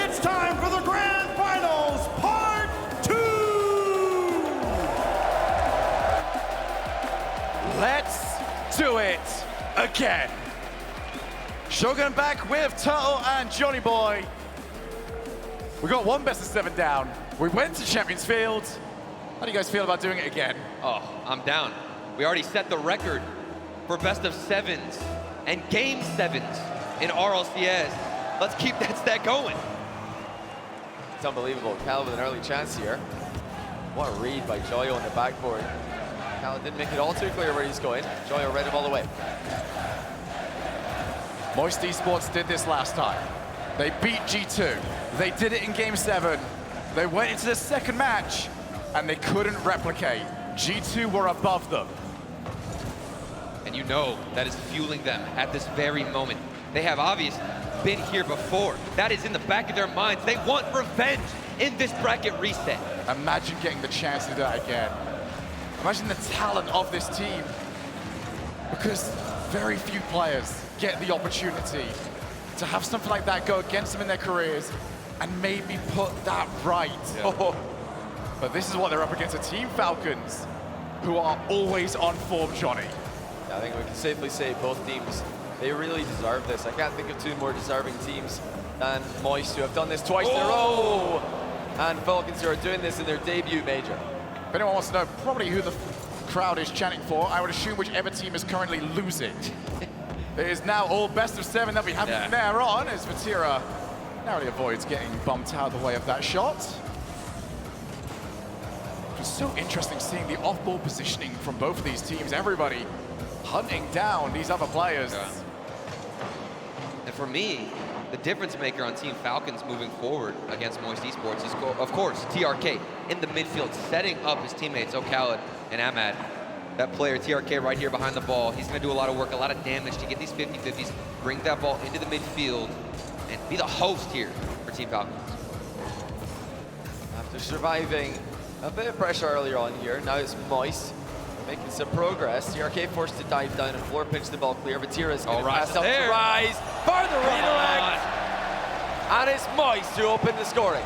it's time for the Grand Finals Part 2! Let's do it again. Shogun back with Turtle and Johnny Boy. We got one best of 7 down. We went to Champions Field. How do you guys feel about doing it again? Oh, I'm down. We already set the record for best of 7s and game 7s in RLCS. Let's keep that stat going. It's unbelievable. Cal with an early chance here. What a read by Joyo on the backboard. Cal didn't make it all too clear where he's going. Joyo read him all the way. Moist Esports did this last time. They beat G2. They did it in game 7. They went into the second match and they couldn't replicate. G2 were above them. And you know that is fueling them at this very moment. They have obviously been here before. That is in the back of their minds. They want revenge in this bracket reset. Imagine getting the chance to do that again. Imagine the talent of this team. Because very few players get the opportunity to have something like that go against them in their careers and maybe put that right. Yeah. But this is what they're up against, a Team Falcons who are always on form, Johnny. I think we can safely say both teams, they really deserve this. I can't think of two more deserving teams than Moist, who have done this twice in a row, and Falcons, who are doing this in their debut major. If anyone wants to know probably who the crowd is chanting for, I would assume whichever team is currently losing. It is now all best of 7 that we have from there on, as Vatira narrowly avoids getting bumped out of the way of that shot. It's so interesting seeing the off-ball positioning from both of these teams. Everybody hunting down these other players. Yeah. And for me, the difference maker on Team Falcons moving forward against Moist Esports is, of course, TRK in the midfield, setting up his teammates, O'Khaled and Ahmad. That player, TRK, right here behind the ball. He's going to do a lot of work, a lot of damage to get these 50-50s, bring that ball into the midfield, and be the host here for Team Falcons. After surviving a bit of pressure earlier on here, now it's Moist making some progress. TRK forced to dive down and floor pinch the ball clear. Vatira's going to pass up to Rise. Farther redirect. And it's Moist who opened the scoring.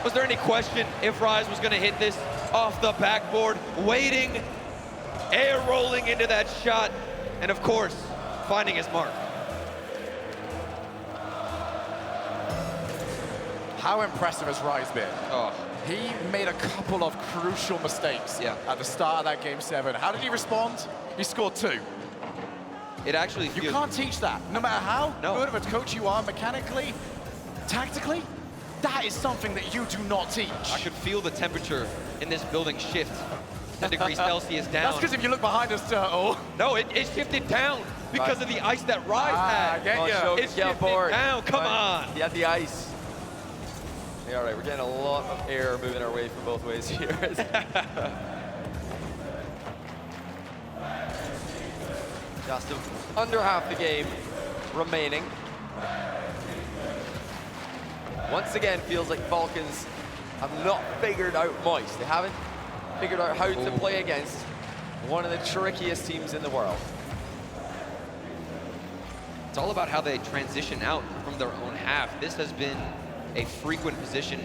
Was there any question if Rise was going to hit this off the backboard? Waiting, air rolling into that shot, and of course, finding his mark. How impressive has Rise been? Oh. He made a couple of crucial mistakes at the start of that game 7. How did he respond? He scored 2. It actually You can't teach that. No matter how good of a coach you are mechanically, tactically, that is something that you do not teach. I could feel the temperature in this building shift. 10 degrees Celsius down. That's because if you look behind us, Turtle. No, it shifted down because of the ice that Rise had. It shifted down, come on. He had the ice. Yeah, all right, we're getting a lot of air moving our way from both ways here. Just under half the game remaining. Once again, feels like Falcons have not figured out Moist. They haven't figured out how to play against one of the trickiest teams in the world. It's all about how they transition out from their own half. This has been a frequent position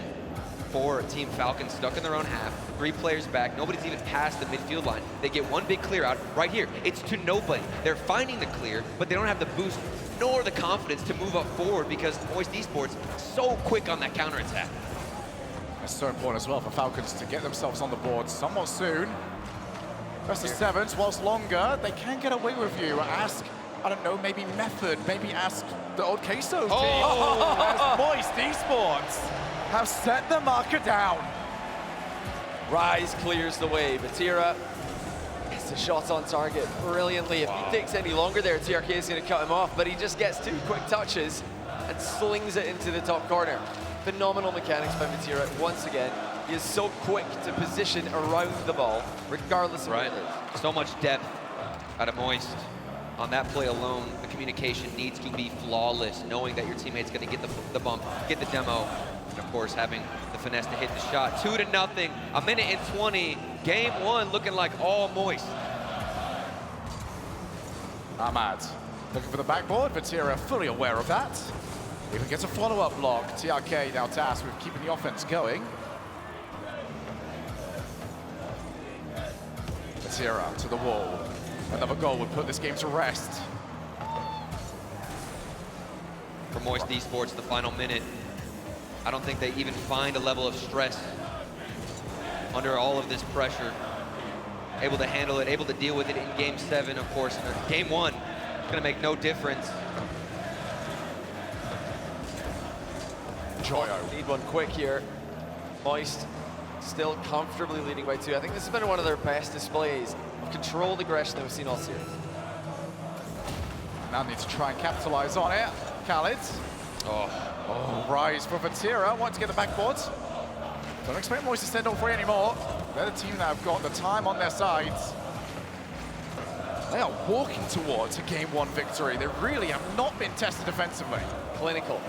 for Team Falcons, stuck in their own half, 3 players back, nobody's even past the midfield line. They get one big clear out right here. It's to nobody. They're finding the clear, but they don't have the boost nor the confidence to move up forward because Moist Esports so quick on that counterattack. It's so important as well for Falcons to get themselves on the board somewhat soon. Best of 7s, whilst longer, they can get away with you. Ask, I don't know, maybe Method, maybe ask the old Queso team. As Moist Esports have set the marker down. Rise clears the way. Vatira gets the shot on target brilliantly. If he takes any longer there, TRK is going to cut him off, but he just gets 2 quick touches and slings it into the top corner. Phenomenal mechanics by Vatira. Once again, he is so quick to position around the ball, regardless of what it is. So much depth out of Moist. On that play alone, the communication needs to be flawless, knowing that your teammate's going to get the bump, get the demo, and of course having the finesse to hit the shot. 2-0, 1 minute and 20. Game 1 looking like all Moist. Ahmad looking for the backboard. Vatira fully aware of that. If he gets a follow-up block, TRK now tasked with keeping the offense going. Batira to the wall. Another goal would put this game to rest. For Moist Esports, the final minute, I don't think they even find a level of stress under all of this pressure. Able to handle it, able to deal with it in Game 7, of course. In Game 1, it's going to make no difference. Joyo. Need one quick here. Moist still comfortably leading by 2. I think this has been one of their best displays of controlled aggression that we've seen all series. Now need to try and capitalize on it. Khalid. Rise for Batira. Want to get the backboard. Don't expect Moist to stand on free anymore. They're the team that have got the time on their sides. They are walking towards a Game 1 victory. They really have not been tested defensively. Clinical.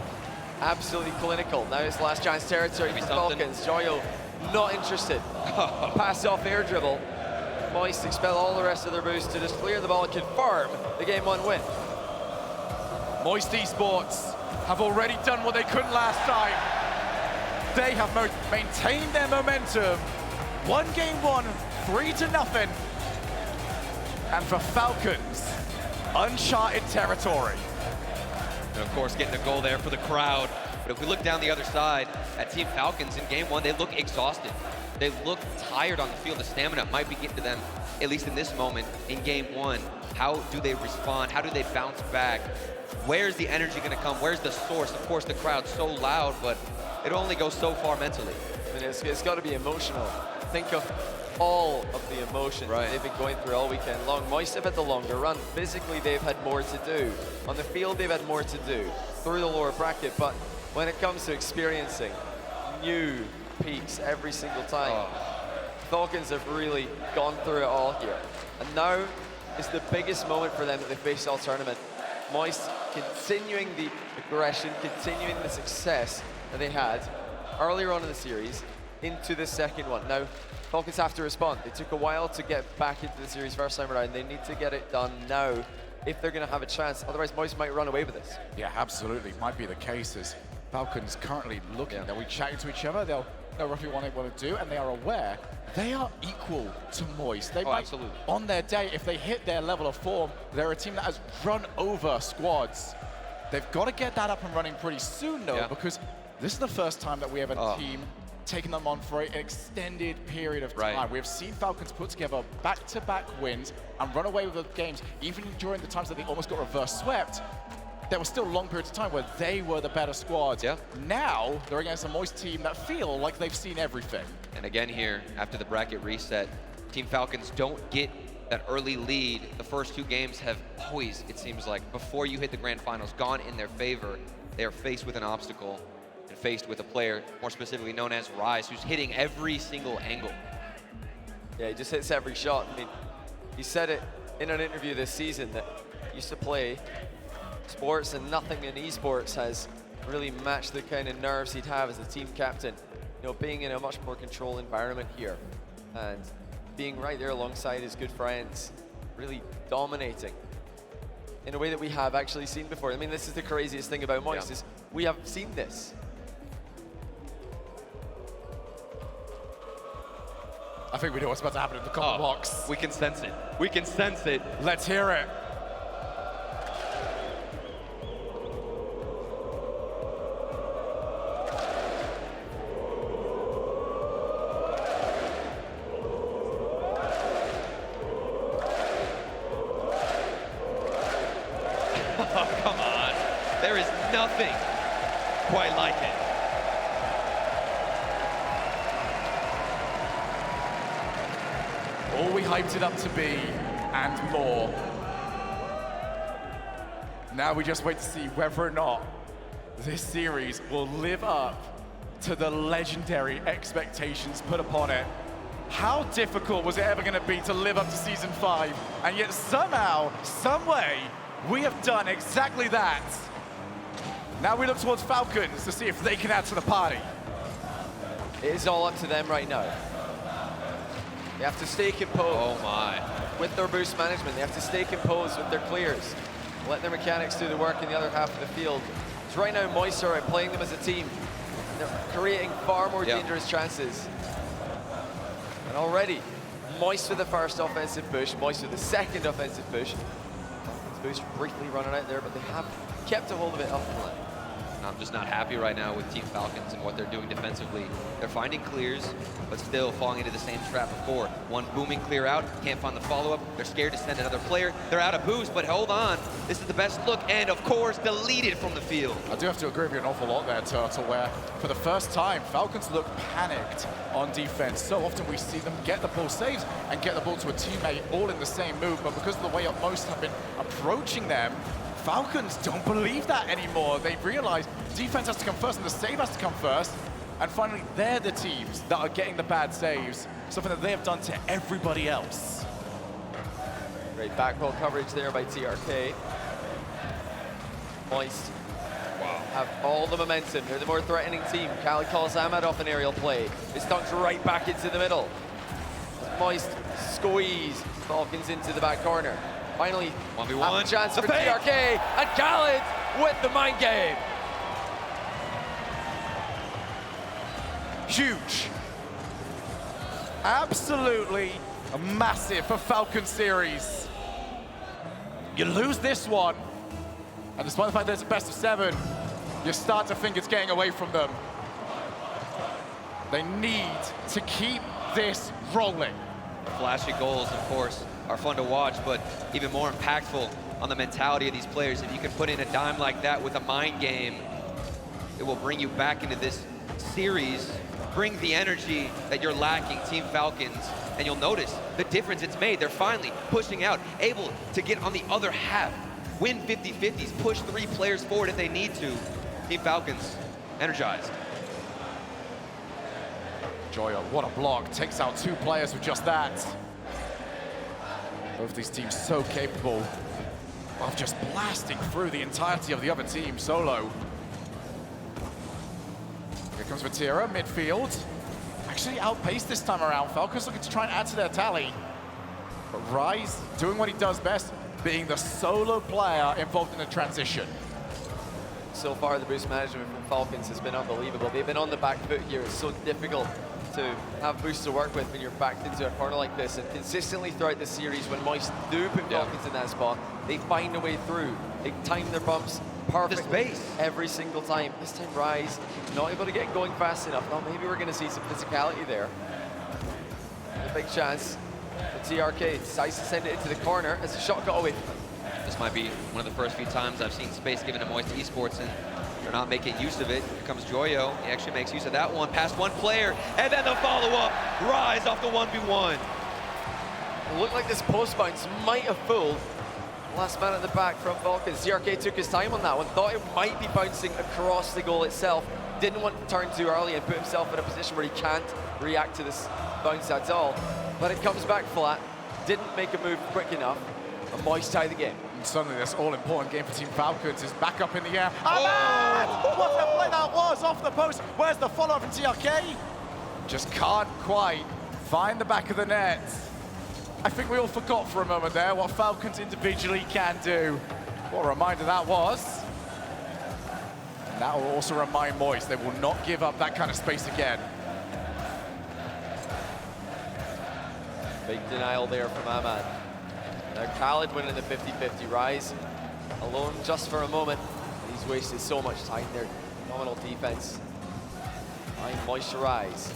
Absolutely clinical. Now it's last chance territory for Falcons. Joyo not interested. Pass off air dribble. Moist expel all the rest of their boost to just clear the ball and confirm the Game 1 win. Moist Esports have already done what they couldn't last time. They have maintained their momentum. Won Game 1, 3-0. And for Falcons, uncharted territory. And of course, getting a goal there for the crowd. But if we look down the other side at Team Falcons in Game 1, they look exhausted. They look tired on the field. The stamina might be getting to them, at least in this moment, in Game 1. How do they respond? How do they bounce back? Where's the energy going to come? Where's the source? Of course, the crowd's so loud, but it only goes so far mentally. I mean, it's got to be emotional. Think of all of the emotions they've been going through all weekend long. Moist have had the longer run. Physically, they've had more to do. On the field, they've had more to do through the lower bracket. But when it comes to experiencing new peaks every single time, Falcons have really gone through it all here. And now is the biggest moment for them that they face all tournament. Moist continuing the aggression, continuing the success that they had earlier on in the series into the second one. Now, Falcons have to respond. They took a while to get back into the series first time around. They need to get it done now if they're going to have a chance. Otherwise, Moist might run away with this. Yeah, absolutely. Might be the case as Falcons currently looking. They'll be chatting to each other. They'll know roughly what they want to do, and they are aware they are equal to Moist. They might, absolutely. on their day, if they hit their level of form, they're a team that has run over squads. They've got to get that up and running pretty soon, though, because this is the first time that we have a team taking them on for an extended period of time. We have seen Falcons put together back-to-back wins and run away with the games, even during the times that they almost got reverse swept. There were still long periods of time where they were the better squad. Now, they're against a Moist team that feel like they've seen everything. And again here, after the bracket reset, Team Falcons don't get that early lead. The first 2 games have always, it seems like, before you hit the grand finals, gone in their favor. They are faced with an obstacle and faced with a player, more specifically known as Rise, who's hitting every single angle. Yeah, he just hits every shot. I mean, he said it in an interview this season that he used to play sports and nothing in esports has really matched the kind of nerves he'd have as a team captain. You know, being in a much more controlled environment here and being right there alongside his good friends, really dominating in a way that we have actually seen before. I mean, this is the craziest thing about Moist is we have seen this. I think we know what's about to happen in the comment box. We can sense it. We can sense it. Let's hear it. Oh, come on. There is nothing quite like it. All we hyped it up to be, and more. Now we just wait to see whether or not this series will live up to the legendary expectations put upon it. How difficult was it ever going to be to live up to Season 5? And yet somehow, some way, we have done exactly that. Now we look towards Falcons to see if they can add to the party. It is all up to them right now. They have to stay composed. Oh my. With their boost management, they have to stay composed with their clears. Let their mechanics do the work in the other half of the field. So right now, Moist are playing them as a team. They're creating far more dangerous chances. And already, Moist with the first offensive push, Moist with the second offensive push. Falcons boost briefly running out there, but they have kept a hold of it up the line. I'm just not happy right now with Team Falcons and what they're doing defensively. They're finding clears, but still falling into the same trap before. One booming clear out, can't find the follow-up. They're scared to send another player. They're out of boost, but hold on. This is the best look, and of course, deleted from the field. I do have to agree with you an awful lot there, Turtle, where for the first time, Falcons look panicked on defense. So often we see them get the ball saves and get the ball to a teammate all in the same move, but because of the way most have been approaching them, Falcons don't believe that anymore. They realize defense has to come first and the save has to come first. And finally, they're the teams that are getting the bad saves, something that they have done to everybody else. Great back roll coverage there by TRK. Moist have all the momentum. They're the more threatening team. Khaled calls Ahmad off an aerial play. It's dunked right back into the middle. Moist squeeze Falcons into the back corner. Finally, 1v1. a chance for TRK, and Khaled with the mind game. Huge. Absolutely massive for Falcon series. You lose this one, and despite the fact that it's a best of 7, you start to think it's getting away from them. They need to keep this rolling. Flashy goals, of course, are fun to watch, but even more impactful on the mentality of these players. If you can put in a dime like that with a mind game, it will bring you back into this series, bring the energy that you're lacking, Team Falcons, and you'll notice the difference it's made. They're finally pushing out, able to get on the other half, win 50-50s, push 3 players forward if they need to. Team Falcons, energized. Joyo, what a block, takes out 2 players with just that. Both these teams so capable of just blasting through the entirety of the other team solo. Here comes Vatira, midfield. Actually outpaced this time around. Falcons looking to try and add to their tally. But Rise doing what he does best, being the solo player involved in the transition. So far, the boost management from Falcons has been unbelievable. They've been on the back foot here. It's so difficult to have boosts to work with when you're backed into a corner like this. And consistently throughout the series, when Moist do put Falcons in that spot, they find a way through. They time their bumps perfectly every single time. This time, Rise not able to get going fast enough. Well, maybe we're going to see some physicality there. A big chance. The TRK decides to send it into the corner as the shot got away from him. This might be one of the first few times I've seen space given to Moist Esports, and they're not making use of it. Here comes Joyo. He actually makes use of that one, past one player, and then the follow-up. Rise off the 1v1. It looked like this post bounce might have fooled last man at the back from Falcons. CRK took his time on that one, thought it might be bouncing across the goal itself, didn't want to turn too early and put himself in a position where he can't react to this bounce at all. But it comes back flat, didn't make a move quick enough, and Moist tie the game. And suddenly this all-important game for Team Falcons is back up in the air. Oh! What a play that was off the post. Where's the follow-up from TRK? Just can't quite find the back of the net. I think we all forgot for a moment there what Falcons individually can do. What a reminder that was. And that will also remind Moist they will not give up that kind of space again. Big denial there from Ahmad. Now Khaled winning the 50-50 Rise. Alone just for a moment. He's wasted so much time there. Phenomenal defense. Trying moisturize.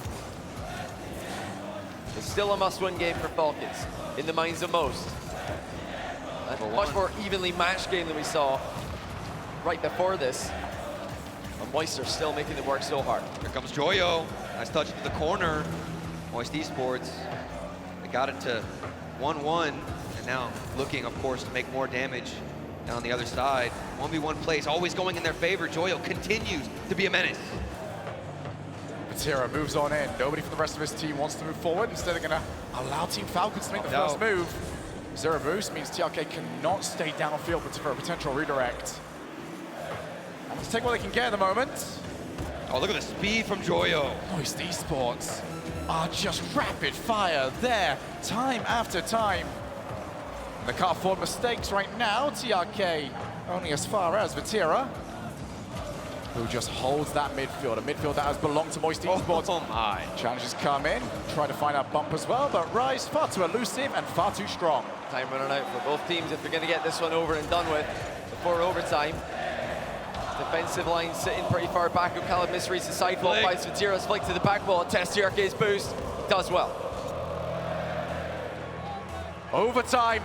It's still a must-win game for Falcons, in the minds of most. A much more evenly matched game than we saw right before this. And Moist are still making them work so hard. Here comes Joyo. Nice touch into the corner. Moist Esports. They got it to 1-1, and now looking, of course, to make more damage down the other side. 1v1 plays always going in their favor. Joyo continues to be a menace. Vatira moves on in. Nobody from the rest of his team wants to move forward. Instead, they're going to allow Team Falcons to make the first move. Zero boost means TRK cannot stay downfield for a potential redirect. And let's take what they can get at the moment. Oh, look at the speed from Joyo. Moist Esports are just rapid fire there, time after time. And they can't afford mistakes right now. TRK only as far as Vatira. who just holds that midfield, a midfield that has belonged to Moist Esports. Oh my. Challenges come in, try to find that bump as well, but Rise far too elusive and far too strong. Time running out for both teams if they're going to get this one over and done with before overtime. Defensive line sitting pretty far back. Khaled misreads the sidewall, finds Vatira's flick to the back wall, tests TRK's boost, does well. Overtime,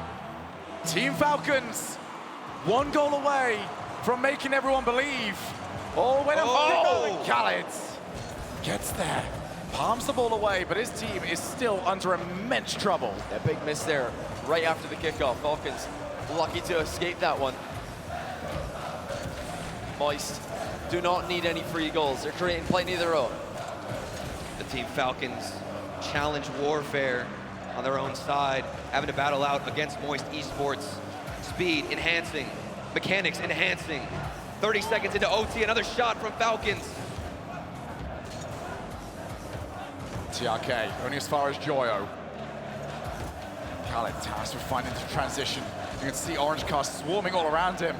Team Falcons, 1 goal away from making everyone believe. Oh, when Khaled gets there, palms the ball away, but his team is still under immense trouble. A big miss there right after the kickoff. Falcons lucky to escape that one. Moist do not need any free goals. They're creating plenty of their own. The Team Falcons challenge warfare on their own side, having to battle out against Moist Esports. Speed enhancing, mechanics enhancing. 30 seconds into OT, another shot from Falcons. TRK only as far as Joyo. Khaled tasked with finding the transition. You can see Orange Cast swarming all around him.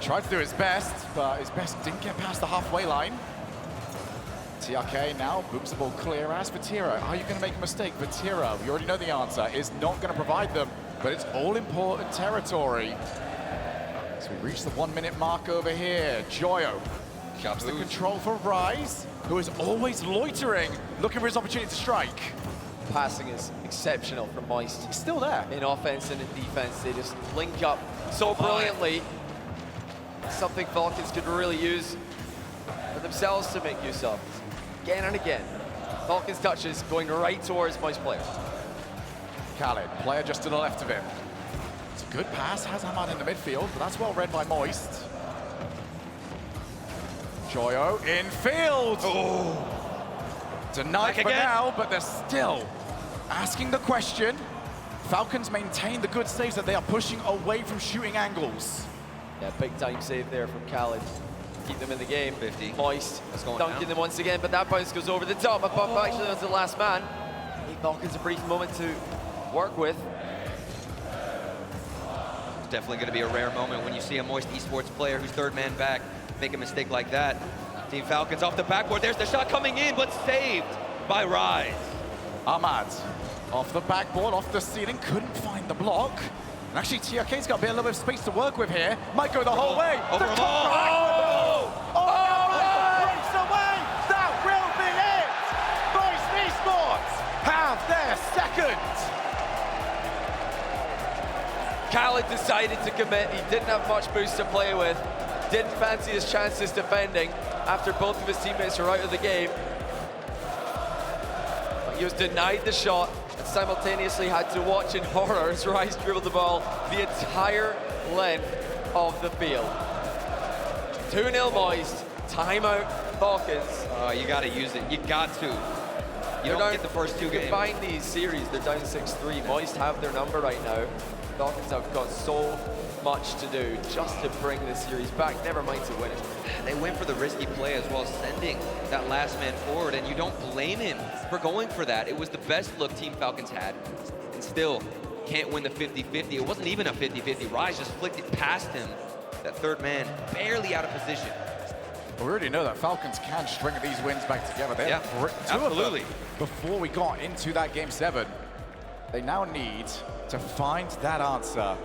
Tried to do his best, but his best didn't get past the halfway line. TRK now booms the ball clear as Vatira. Are you going to make a mistake? Vatira, we already know the answer, is not going to provide them, but it's all important territory. So we reach the 1 minute mark over here. Joyo jumps the control for Rise, who is always loitering, looking for his opportunity to strike. Passing is exceptional from Moist. He's still there. In offense and in defense, they just link up so brilliantly. Something Falcons could really use for themselves to make use of. Again and again. Falcons touches going right towards Moist player. Khaled, player just to the left of him. It's a good pass, has Ahmad in the midfield, but that's well read by Moist. Joyo in field. Oh. Denied for now, but they're still asking the question. Falcons maintain the good saves that they are pushing away from shooting angles. Yeah, big time save there from Khaled. Keep them in the game. 50. Moist dunking down. them once again, but that bounce goes over the top. A bump actually onto the last man. Give Falcons a brief moment to work with. It's definitely going to be a rare moment when you see a Moist Esports player who's third man back make a mistake like that. Team Falcons off the backboard. There's the shot coming in, but saved by Rise. Ahmad off the backboard, off the ceiling, couldn't find the block. And actually, TRK's got a little bit of space to work with here. Might go the whole way. Over The Ramon. Breaks away. That will be it. Moist Esports have their second. Khaled decided to commit. He didn't have much boost to play with. Didn't fancy his chances defending after both of his teammates were out of the game. But he was denied the shot and simultaneously had to watch in horror as Rise dribbled the ball the entire length of the field. 2-0 Moist, timeout Falcons. You got to use it. You got to. You don't get the first two games. Combine these series, they're down 6-3. Moist have their number right now. Falcons have got so much to do just to bring this series back, never mind to win it. They went for the risky play as well, sending that last man forward, and you don't blame him for going for that. It was the best look Team Falcons had, and still can't win the 50-50. It wasn't even a 50-50. Rise just flicked it past him. That third man barely out of position. We already know that Falcons can string these wins back together. They Yeah, had absolutely. two of them before we got into that Game 7. They now need to find that answer.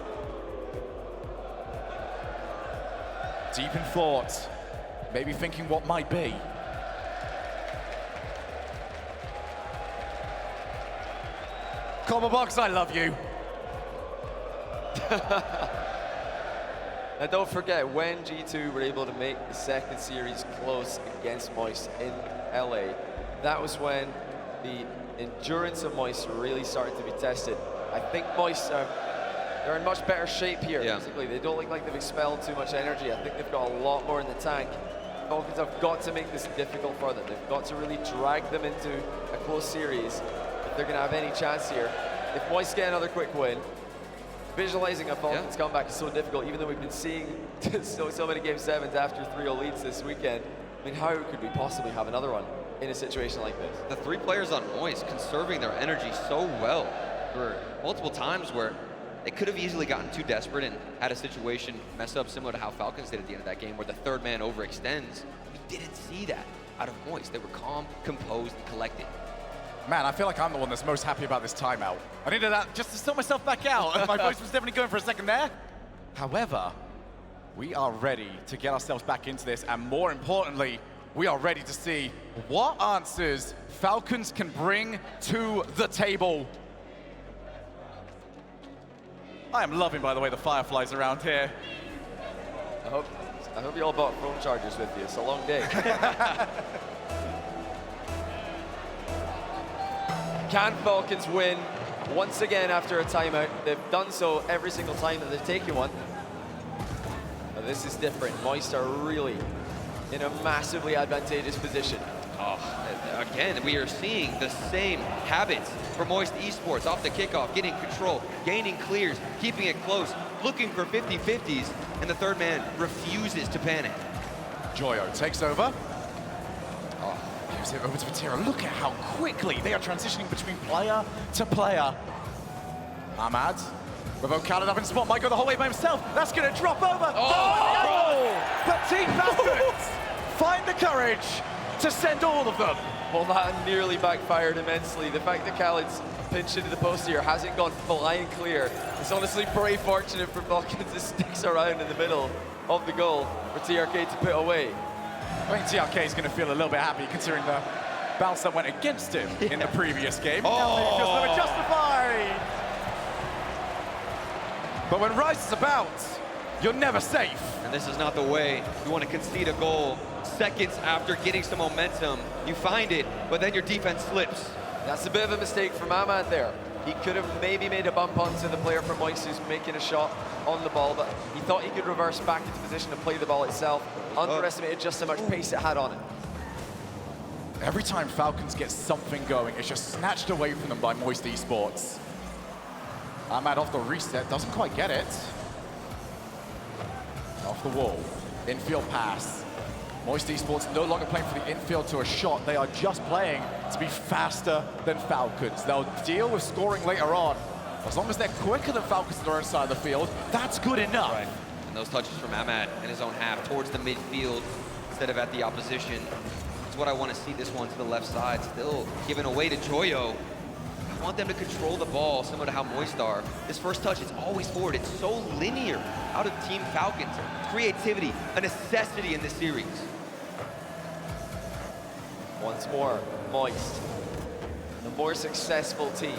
Deep in thought, maybe thinking what might be. Cobblebox, I love you. Now don't forget, when G2 were able to make the second series close against Moist in LA, that was when the endurance of Moist really started to be tested. I think Moist they're in much better shape here, physically. They don't look like they've expelled too much energy. I think they've got a lot more in the tank. Falcons have got to make this difficult for them. They've got to really drag them into a close series if they're going to have any chance here. If Moist get another quick win, visualizing a Falcons comeback is so difficult, even though we've been seeing so many Game 7s after 3-0 leads this weekend. I mean, how could we possibly have another one in a situation like this? The three players on Moist conserving their energy so well. There were multiple times where They could have easily gotten too desperate and had a situation mess up similar to how Falcons did at the end of that game where the third man overextends. We didn't see that out of Moist. They were calm, composed, and collected. Man, I feel like I'm the one that's most happy about this timeout. I needed that just to sort myself back out. My voice was definitely going for a second there. However, we are ready to get ourselves back into this, and more importantly, we are ready to see what answers Falcons can bring to the table. I am loving, by the way, the fireflies around here. I hope you all bought phone chargers with you. It's a long day. Can Falcons win once again after a timeout? They've done so every single time that they've taken one. But this is different. Moist are really in a massively advantageous position. Again, we are seeing the same habits for Moist Esports off the kickoff, getting control, gaining clears, keeping it close, looking for 50-50s, and the third man refuses to panic. Joyo takes over. Gives it over to Vatira. Look at how quickly they are transitioning between player to player. Ahmad, Revo counted up in spot, might go the whole way by himself. That's going to drop over. But Team Falcons find the courage to send all of them. Well, that nearly backfired immensely. The fact that Khaled's pinched into the post here hasn't gone flying clear. It's honestly very fortunate for Falcons to sticks around in the middle of the goal for TRK to put away. I think TRK is going to feel a little bit happy considering the bounce that went against him in the previous game. Now he feels a little bit justified. But when Rise is about, you're never safe. And this is not the way you want to concede a goal seconds after getting some momentum. You find it, but then your defense slips. That's a bit of a mistake from Ahmad there. He could have maybe made a bump onto the player from Moist who's making a shot on the ball, but he thought he could reverse back into position and play the ball itself. Underestimated just how much pace it had on it. Every time Falcons get something going, it's just snatched away from them by Moist Esports. Ahmad off the reset, doesn't quite get it. Off the wall, infield pass. Moist Esports no longer playing for the infield to a shot. They are just playing to be faster than Falcons. They'll deal with scoring later on. As long as they're quicker than Falcons on their own side of the field, that's good enough. Right. And those touches from Ahmad in his own half towards the midfield instead of at the opposition. That's what I want to see this one to the left side. Still given away to Joyo. I want them to control the ball similar to how Moist are. This first touch is always forward. It's so linear out of Team Falcons. Creativity, a necessity in this series. Once more, Moist, the more successful team.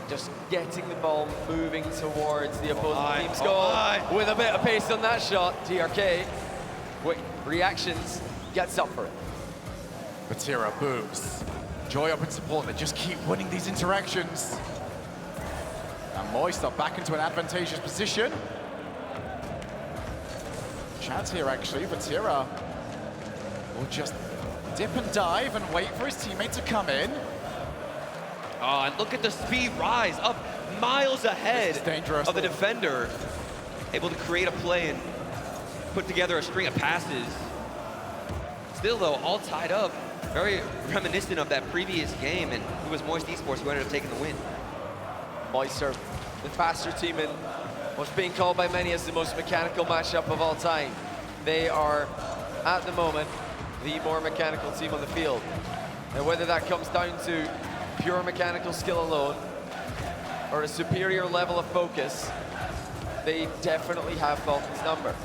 Just getting the ball moving towards the opposing team's goal with a bit of pace on that shot. TRK, quick reactions, gets up for it. Vatira booms. Joy up in support, they just keep winning these interactions. And Moist are back into an advantageous position. Chance here actually, Vatira will just dip and dive and wait for his teammate to come in. Oh, and look at the speed rise up miles ahead dangerous of the defender. Able to create a play and put together a string of passes. Still though, all tied up. Very reminiscent of that previous game, and it was Moist Esports who ended up taking the win. Moist are the faster team in what's being called by many as the most mechanical matchup of all time. They are, at the moment, the more mechanical team on the field. And whether that comes down to pure mechanical skill alone or a superior level of focus, they definitely have Falcons' number.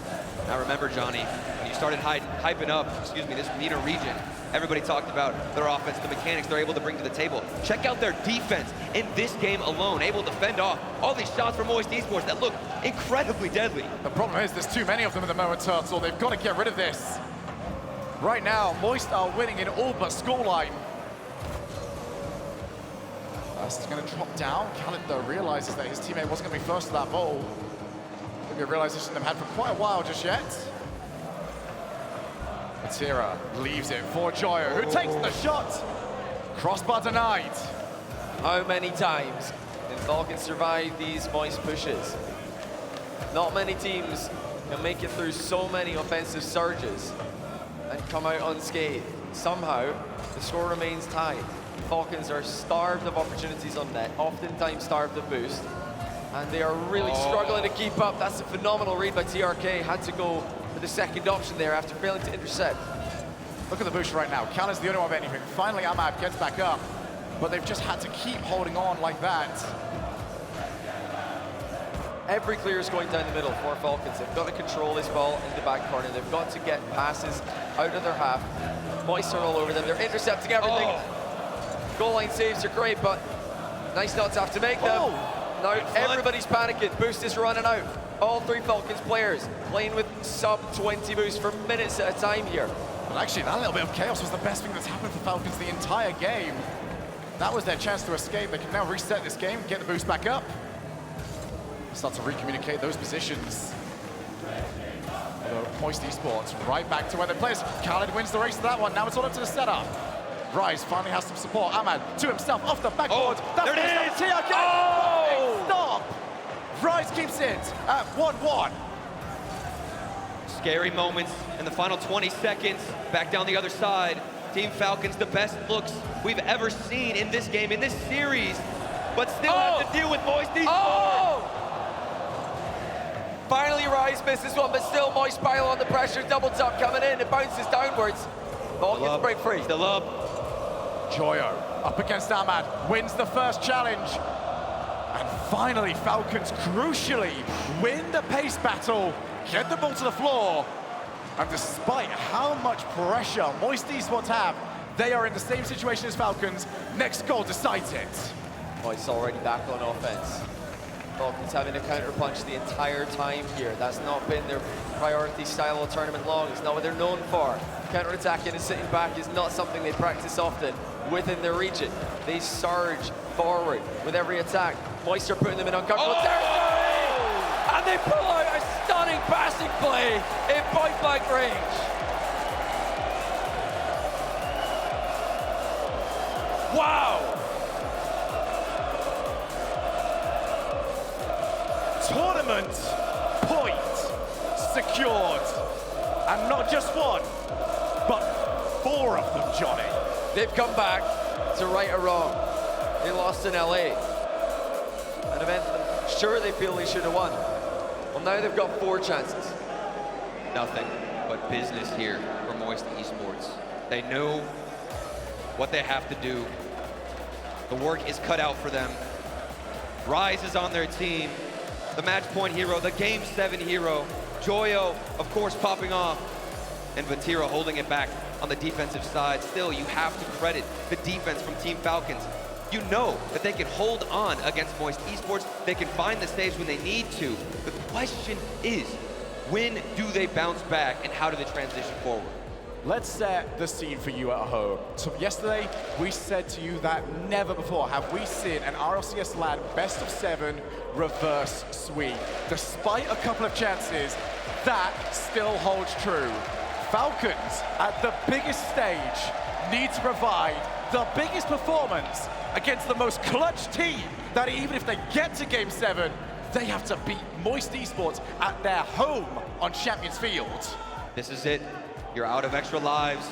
Now remember, Johnny, when you started hyping up, this MENA region, everybody talked about their offense, the mechanics they're able to bring to the table. Check out their defense in this game alone, able to fend off all these shots from Moist Esports that look incredibly deadly. The problem is there's too many of them at the moment, Turtle. They've got to get rid of this. Right now, Moist are winning in all but scoreline. This is going to drop down. Khaled, though, realizes that his teammate wasn't going to be first to that ball. Maybe a realization they've had for quite a while just yet. Vatira leaves it for Joyo, who takes the shot. Crossbar denied. How many times can Falcons survive these Moist pushes? Not many teams can make it through so many offensive surges and come out unscathed. Somehow, the score remains tied. Falcons are starved of opportunities on net, oftentimes starved of boost. And they are really struggling to keep up. That's a phenomenal read by TRK. Had to go for the second option there after failing to intercept. Look at the boost right now. Callan's the only one of anything. Finally, Ahmad gets back up, but they've just had to keep holding on like that. Every clear is going down the middle for Falcons. They've got to control this ball in the back corner. They've got to get passes out of their half. Moist are all over them. They're intercepting everything. Goal line saves are great, but nice not to have to make them. Now everybody's panicking. Boost is running out. All three Falcons players playing with sub-20 boost for minutes at a time here. Well, actually, that little bit of chaos was the best thing that's happened for Falcons the entire game. That was their chance to escape. They can now reset this game, get the boost back up. Start to recommunicate those positions. Although Moist Esports right back to where they play. Khaled wins the race to that one. Now it's all up to the setup. Rise finally has some support. Ahmad to himself off the backboard. There it is! TRK. Stop! Rise keeps it at 1-1. Scary moments in the final 20 seconds. Back down the other side. Team Falcons, the best looks we've ever seen in this game, in this series, but still have to deal with Moist Esports. Finally, Rise misses one, but still Moist pile on the pressure. Double top coming in. It bounces downwards. Falcons break free. Still up. Joyo up against Ahmad, wins the first challenge. And finally, Falcons crucially win the pace battle, get the ball to the floor. And despite how much pressure Moist Esports have, they are in the same situation as Falcons. Next goal decides it. Moist already back on offense. Falcons having a counter-punch the entire time here. That's not been their priority style all tournament long. It's not what they're known for. Counter-attacking and sitting back is not something they practice often within their region. They surge forward with every attack. Moist are putting them in uncomfortable territory! And they pull out a stunning passing play in point-blank range. Wow! Tournament point secured. And not just one, but 4 of them, Johnny. They've come back to right a wrong. They lost in LA. An event I'm sure they feel they should have won. Well, now they've got 4 chances. Nothing but business here for Moist Esports. They know what they have to do. The work is cut out for them. Rise is on their team. The match point hero, the game 7 hero. Joyo, of course, popping off. And Vatira holding it back on the defensive side. Still, you have to credit the defense from Team Falcons. You know that they can hold on against Moist Esports. They can find the saves when they need to. The question is, when do they bounce back and how do they transition forward? Let's set the scene for you at home. So yesterday, we said to you that never before have we seen an RLCS LAN best of 7 reverse sweep. Despite a couple of chances, that still holds true. Falcons, at the biggest stage, need to provide the biggest performance against the most clutch team that even if they get to Game 7, they have to beat Moist Esports at their home on Champions Field. This is it. You're out of extra lives.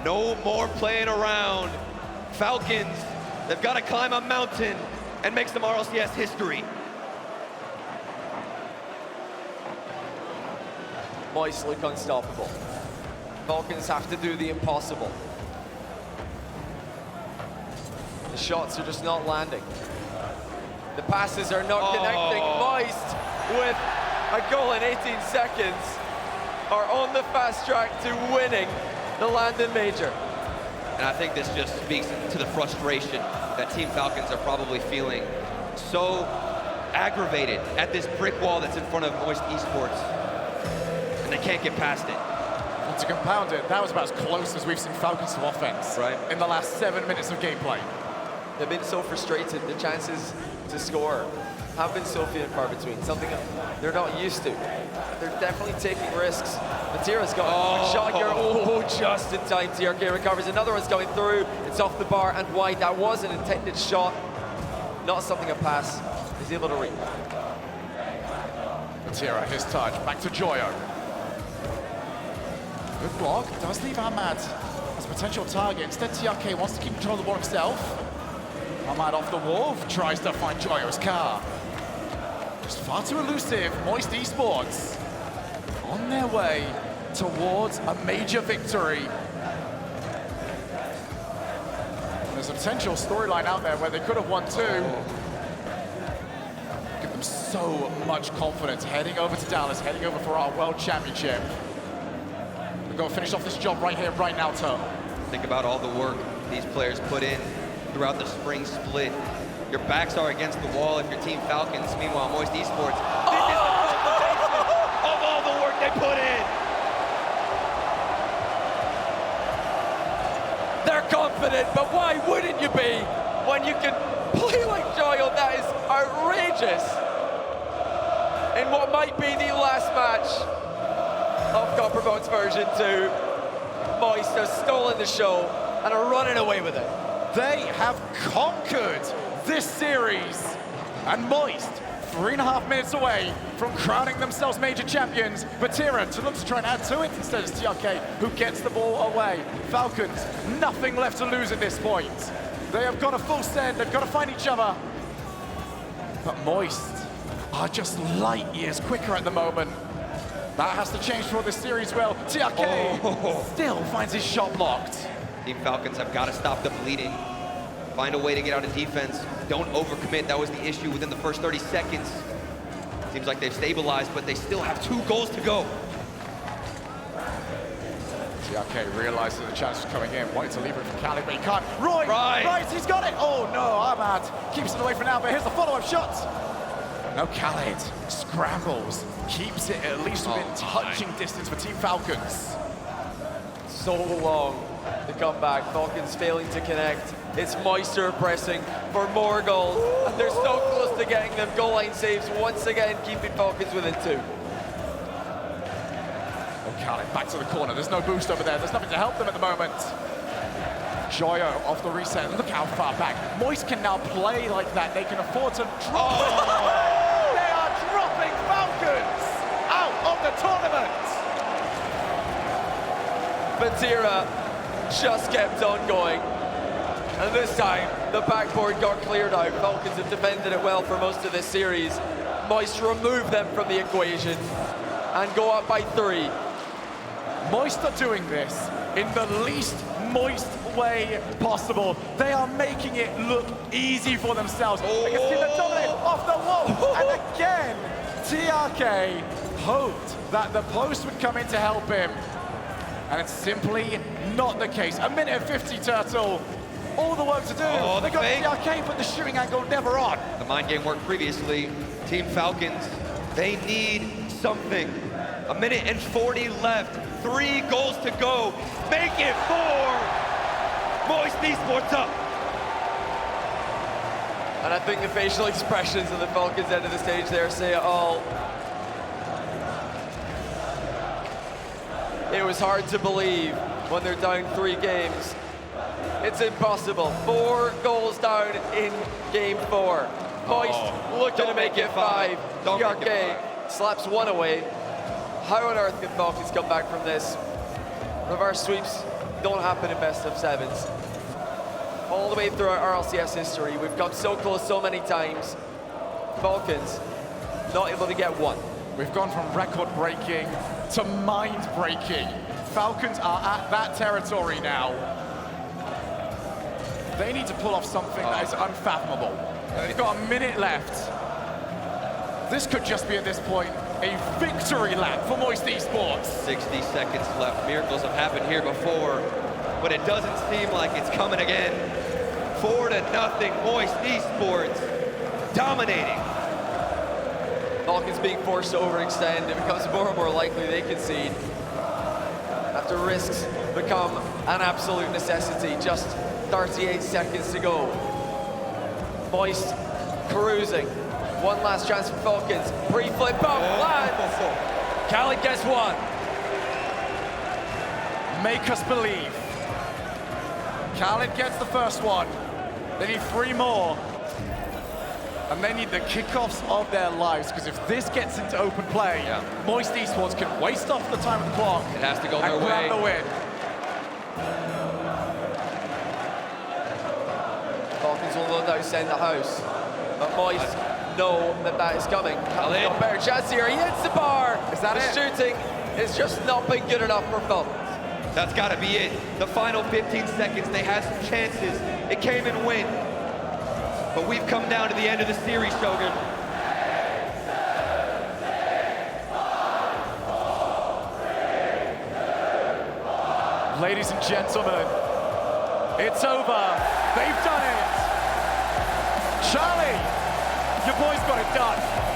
No more playing around. Falcons, they've got to climb a mountain and make some RLCS history. Moist look unstoppable. Falcons have to do the impossible. The shots are just not landing. The passes are not connecting. Moist with a goal in 18 seconds are on the fast track to winning the London Major. And I think this just speaks to the frustration that Team Falcons are probably feeling. So aggravated at this brick wall that's in front of Moist Esports, and they can't get past it. And to compound it, that was about as close as we've seen Falcons to offense in the last 7 minutes of gameplay. They've been so frustrated. The chances to score have been so few and far between, something they're not used to. They're definitely taking risks. Matira's got a shot here. Just in time. TRK recovers. Another one's going through. It's off the bar and wide. That was an intended shot, not something a pass is able to read. Matira, his touch, back to Joyo. Good block, does leave Ahmad as a potential target. Instead, TRK wants to keep control of the ball himself. Ahmad off the wall, tries to find Joyo's car. Just far too elusive. Moist Esports on their way towards a major victory. There's a potential storyline out there where they could have won too. Give them so much confidence heading over to Dallas, heading over for our World Championship. We're going to finish off this job right here, right now, Tom. Think about all the work these players put in throughout the spring split. Your backs are against the wall if you're Team Falcons. Meanwhile, Moist Esports, this is the culmination of all the work they put in. They're confident, but why wouldn't you be when you can play like Joyo? That is outrageous. In what might be the last match of Copperbone's version 2, Moist have stolen the show and are running away with it. They have conquered this series, and Moist 3.5 minutes away from crowning themselves major champions. Batira to look to try and add to it instead of TRK, who gets the ball away. Falcons, nothing left to lose at this point. They have got a full send, they've got to find each other. But Moist are just light years quicker at the moment. That has to change for this series. Well, TRK still finds his shot blocked. Team Falcons have got to stop the bleeding. Find a way to get out of defense. Don't overcommit. That was the issue within the first 30 seconds. Seems like they've stabilized, but they still have 2 goals to go. TRK realizes the chance is coming in. Wanted to leave it for Khaled, but he can't. Right, he's got it. Oh no, Ahmad keeps it away for now, but here's the follow-up shot. No, Khaled scrambles, keeps it at least within touching distance for Team Falcons. So long to come back. Falcons failing to connect. It's Moister pressing for more goals, and they're so close to getting them. Goal line saves once again, keeping Falcons within 2. Oh, Khaled back to the corner. There's no boost over there. There's nothing to help them at the moment. Joyo off the reset. Look how far back. Moist can now play like that. They can afford to drop. They are dropping Falcons out of the tournament. Batira just kept on going. And this time, the backboard got cleared out. Falcons have defended it well for most of this series. Moist remove them from the equation and go up by 3. Moist are doing this in the least Moist way possible. They are making it look easy for themselves. They can see the dominate off the wall. And again, TRK hoped that the post would come in to help him. And it's simply not the case. 1:50 Turtle. All the work to do. They got TRK, but the shooting angle never on. The mind game worked previously. Team Falcons, they need something. 1:40 left. 3 goals to go. Make it 4. Moist Esports up. And I think the facial expressions of the Falcons end of the stage there say it all. It was hard to believe when they're down 3 games. It's impossible. 4 goals down in game 4. Moist looking to make it 5. TRK slaps 1 away. How on earth can Falcons come back from this? Reverse sweeps don't happen in best of 7s. All the way throughout RLCS history, we've come so close so many times. Falcons not able to get 1. We've gone from record-breaking to mind-breaking. Falcons are at that territory now. They need to pull off something that is unfathomable. They've got a minute left. This could just be, at this point, a victory lap for Moist Esports. 60 seconds left. Miracles have happened here before, but it doesn't seem like it's coming again. 4-0, Moist Esports dominating. Falcons being forced to overextend. It becomes more and more likely they concede. After risks become an absolute necessity. Just 38 seconds to go. Moist cruising. One last chance for Falcons. Pre-flip up, lands. Khaled gets 1. Make us believe. Khaled gets the first one. They need 3 more. And they need the kickoffs of their lives, because if this gets into open play, Moist Esports can waste off the time of the clock. It has to go their and grab way. the win. Falcons will no doubt send the house. But Moist know that is coming. Cal's got a better chance here. He hits the bar. Is that the it? shooting is just not been good enough for Falcons. That's got to be it. The final 15 seconds, they had some chances. It came and went. But we've come down to the end of the series, Shogun. Ladies and gentlemen, it's over. They've done it. Charlie, your boy's got it done.